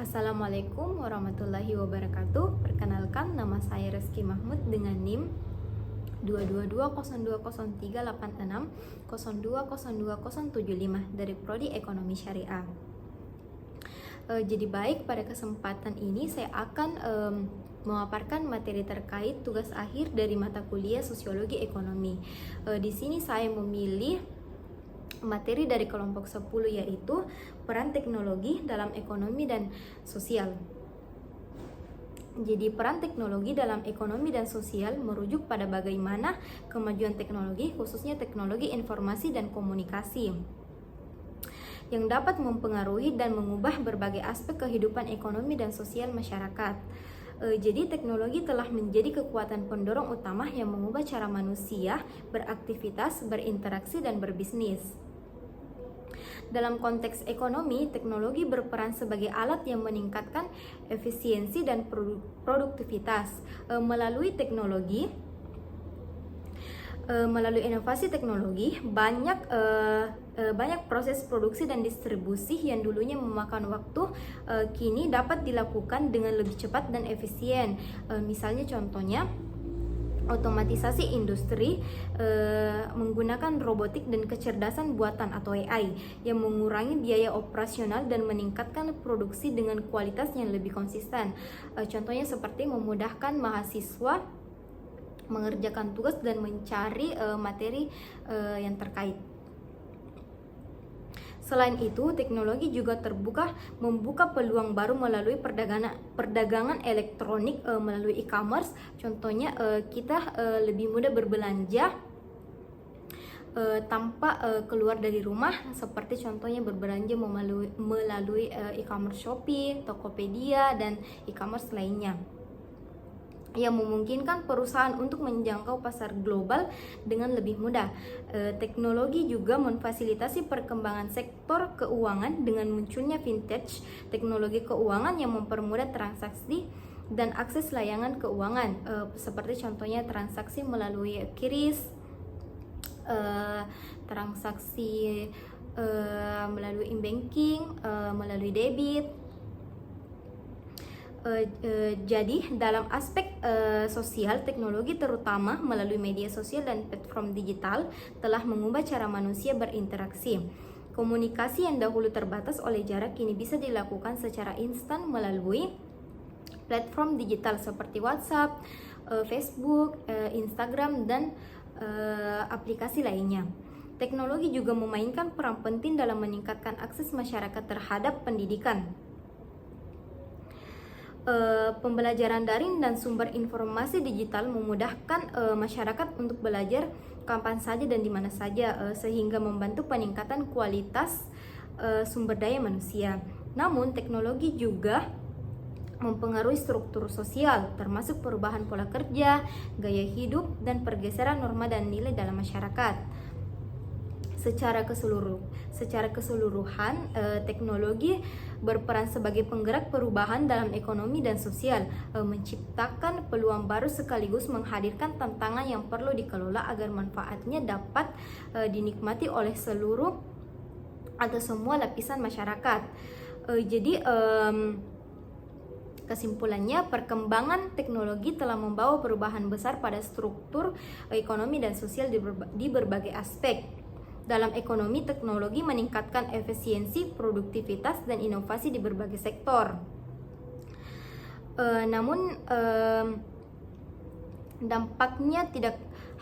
Assalamualaikum warahmatullahi wabarakatuh. Perkenalkan, nama saya Reski Mahmud dengan NIM 222020386 dari Prodi Ekonomi Syariah. Jadi baik, pada kesempatan ini saya akan memaparkan materi terkait tugas akhir dari mata kuliah Sosiologi Ekonomi. Di sini saya memilih materi dari kelompok 10, yaitu peran teknologi dalam ekonomi dan sosial. Jadi peran teknologi dalam ekonomi dan sosial merujuk pada bagaimana kemajuan teknologi, khususnya teknologi informasi dan komunikasi, yang dapat mempengaruhi dan mengubah berbagai aspek kehidupan ekonomi dan sosial masyarakat. Jadi teknologi telah menjadi kekuatan pendorong utama yang mengubah cara manusia beraktivitas, berinteraksi, dan berbisnis. Dalam konteks ekonomi, teknologi berperan sebagai alat yang meningkatkan efisiensi dan produktivitas. Melalui inovasi teknologi, banyak proses produksi dan distribusi yang dulunya memakan waktu kini dapat dilakukan dengan lebih cepat dan efisien. Misalnya contohnya otomatisasi industri menggunakan robotik dan kecerdasan buatan atau AI yang mengurangi biaya operasional dan meningkatkan produksi dengan kualitas yang lebih konsisten. Contohnya seperti memudahkan mahasiswa mengerjakan tugas dan mencari materi yang terkait. Selain itu, teknologi juga membuka peluang baru melalui perdagangan elektronik melalui e-commerce. Contohnya kita lebih mudah berbelanja tanpa keluar dari rumah, seperti contohnya berbelanja melalui e-commerce Shopee, Tokopedia, dan e-commerce lainnya, yang memungkinkan perusahaan untuk menjangkau pasar global dengan lebih mudah. Teknologi juga memfasilitasi perkembangan sektor keuangan dengan munculnya vintage teknologi keuangan yang mempermudah transaksi dan akses layanan keuangan, seperti contohnya transaksi melalui QRIS, transaksi melalui e-banking, melalui debit. Jadi dalam aspek sosial, teknologi terutama melalui media sosial dan platform digital telah mengubah cara manusia berinteraksi. Komunikasi yang dahulu terbatas oleh jarak kini bisa dilakukan secara instan melalui platform digital seperti WhatsApp, Facebook, Instagram, dan aplikasi lainnya. Teknologi juga memainkan peran penting dalam meningkatkan akses masyarakat terhadap pendidikan, pembelajaran daring, dan sumber informasi digital memudahkan masyarakat untuk belajar kapan saja dan di mana saja, sehingga membantu peningkatan kualitas sumber daya manusia. Namun, teknologi juga mempengaruhi struktur sosial, termasuk perubahan pola kerja, gaya hidup, dan pergeseran norma dan nilai dalam masyarakat. Secara keseluruhan, teknologi berperan sebagai penggerak perubahan dalam ekonomi dan sosial, menciptakan peluang baru sekaligus menghadirkan tantangan yang perlu dikelola agar manfaatnya dapat dinikmati oleh seluruh atau semua lapisan masyarakat. Jadi kesimpulannya, perkembangan teknologi telah membawa perubahan besar pada struktur ekonomi dan sosial di berbagai aspek. Dalam ekonomi, teknologi meningkatkan efisiensi, produktivitas, dan inovasi di berbagai sektor. Namun dampaknya tidak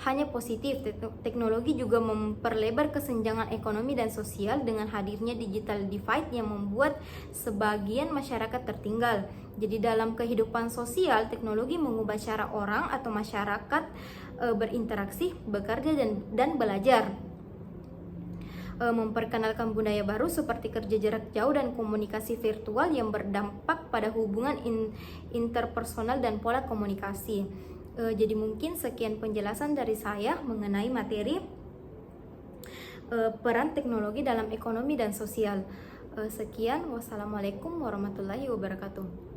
hanya positif. Teknologi juga memperlebar kesenjangan ekonomi dan sosial dengan hadirnya digital divide yang membuat sebagian masyarakat tertinggal. Jadi dalam kehidupan sosial, teknologi mengubah cara orang atau masyarakat berinteraksi, bekerja, dan belajar. Memperkenalkan budaya baru seperti kerja jarak jauh dan komunikasi virtual yang berdampak pada hubungan interpersonal dan pola komunikasi. Jadi mungkin sekian penjelasan dari saya mengenai materi peran teknologi dalam ekonomi dan sosial. Sekian, wassalamualaikum warahmatullahi wabarakatuh.